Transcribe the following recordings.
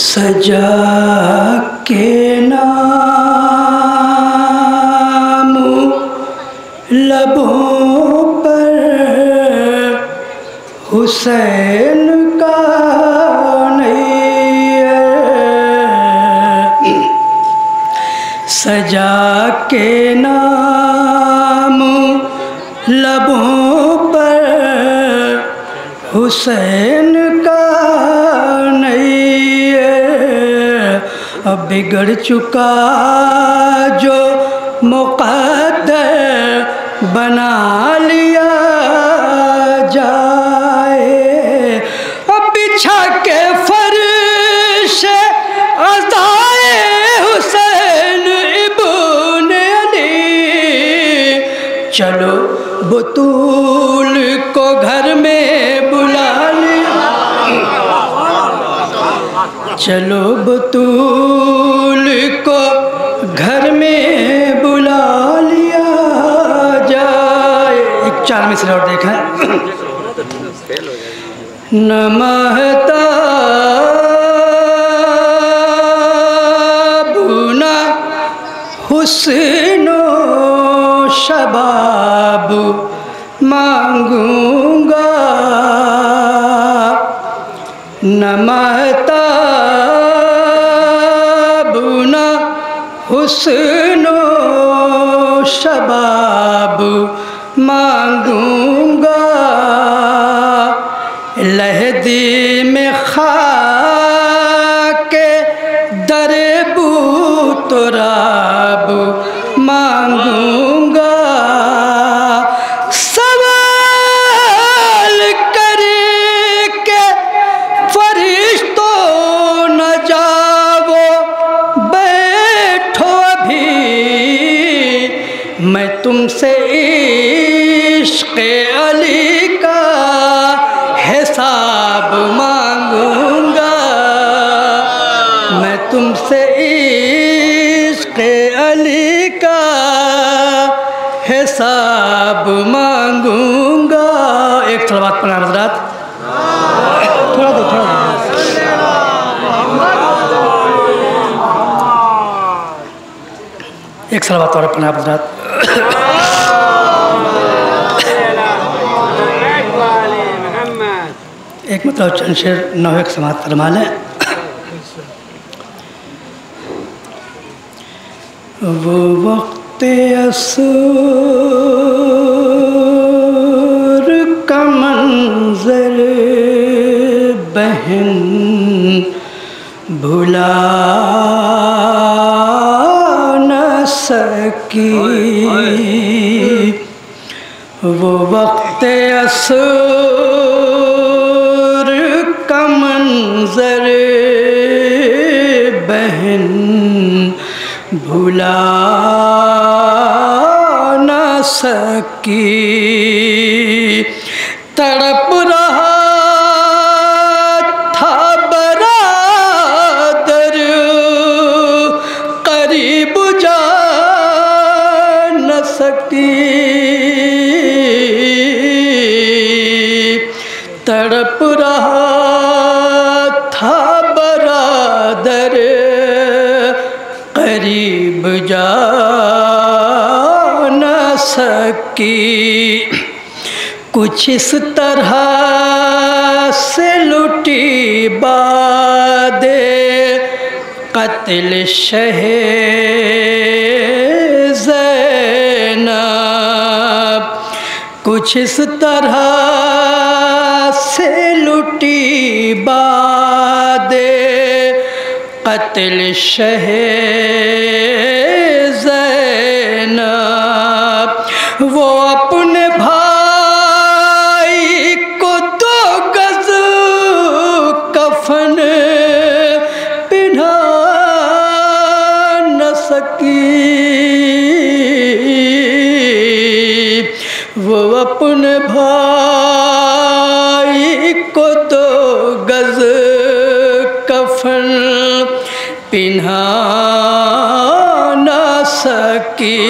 सजा के नाम लबों पर हुसैन का नहीं है। सजा के नाम लबों पर हुसैन का नहीं है। अब बिगड़ चुका जो मुक़द्दर बना लिया जाए। अब बिछा के फर्श अज़ाए हुसैन इब्ने अली, चलो बतूल को घर में बुला लिया। चलो बतूल को घर में बुला लिया जाए। एक 4 मिसरे और देखा न महताब न हुस्नो शबाब मांगूंगा, न महताब न हुस्नो शबाब मांगूंगा। लहदी में खाके दरे बू तुराब मांगूंगा। सवाल करके फरिश्तों न जाओ, बैठो अभी मैं तुमसे इश्क़ अली का हिसाब मांगूंगा। मैं तुमसे इश्क़ अली का हिसाब मांगूंगा। एक सलवात पढ़ना हज़रात, थोड़ा दो थोड़ा। एक सलवात और पढ़ना हज़रात। एक मतलब चंद शेर नौ एक समात फरमा लें। वो वक्त असर का मंजर बहन भुला न सकी। वो वक्त असर का मंजर बहन भुला न सकी। तड़प रहा था बरादर करीब जा न सकी। तड़प रहा था बरादर करीब जा न सकी। कुछ इस तरह से लुटी बादे क़त्ल शहे ज़ैनब। कुछ इस तरह से लुटी बादे क़त्ल शहे ज़ैनब। वो अपने भाई को 2 गज़ कफन पिन्हा न सकी। वो अपने भाई को 2 गज़ कफन पिन्हा न सकी।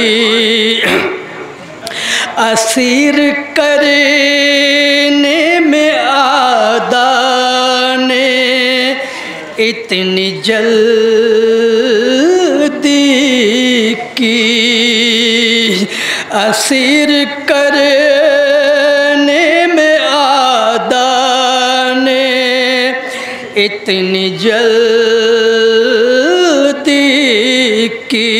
असीर करने में आदा ने इतनी जल्दी की असीर करने में आदा ने, इतनी जल्दी की।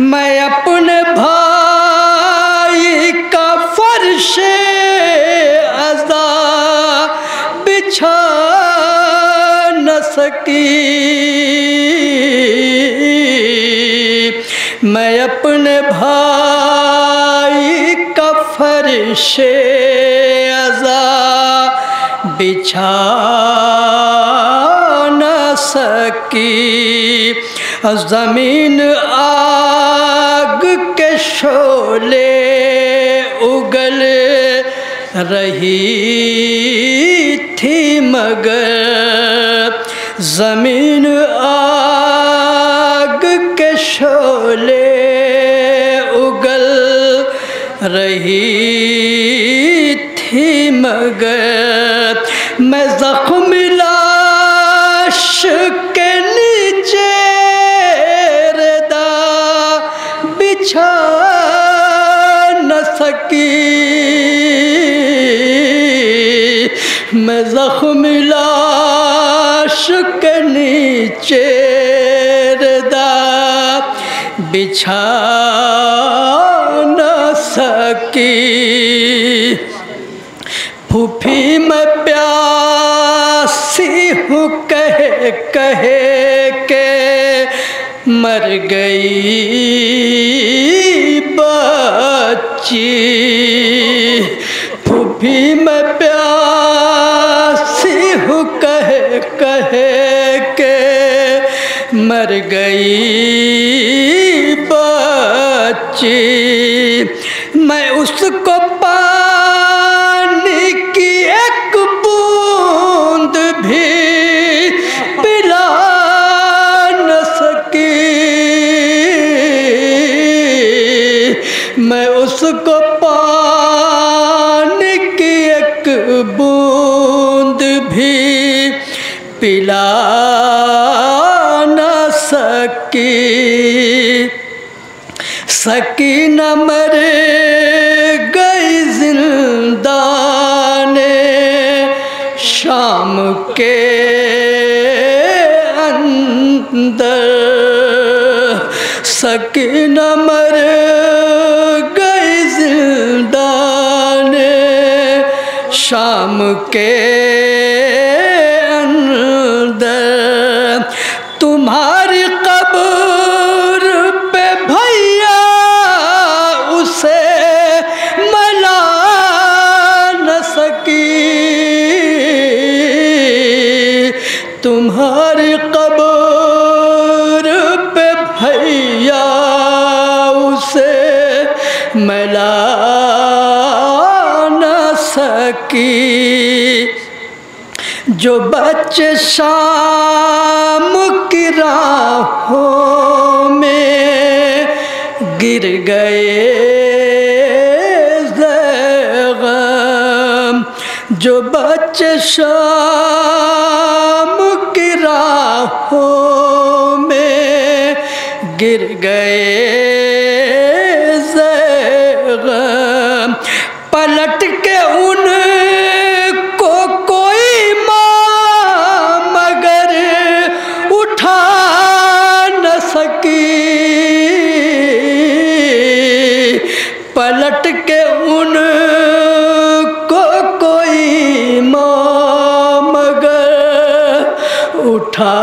मैं अपने भाई का फर्शे अज़ा बिछा न सकी। मैं अपने भाई का फर्शे अज़ा बिछा न सकी। ज़मीन आग के शोले उगल रही थी मगर, ज़मीन आग के शोले उगल रही थी मगर, मैं ज़ख्म लाश के नीचे रदा बिछा न सकी। मैं ज़ख्म लाश के नीचे रदा बिछा न सकी। फूफी मैं प्यासी हूँ कह के मर गई बच्ची। फूफी मैं प्यासी हूँ कह के मर गई बच्ची। मैं उसको पानी की एक बूंद भी पिला न सकी। मैं उसको पानी की एक बूंद भी पिला न सकी। सकीना मर गई जिंदाने शाम के अंदर। सकीना मर गई जिंदाने शाम के अंदर। तुम्हारी कब्र पे भैया उसे मला न सकी। तुम्हारी कब्र पे भैया उसे मला न सकी। जो बच्चे शाम की राहों में गिर गए ज़ैग़म, जो बच्चे शाम की राहों में गिर गए ज़ैग़म, पलट के उनको कोई माँ मगर उठा न सकी। पलट के उनको कोई माँ मगर उठा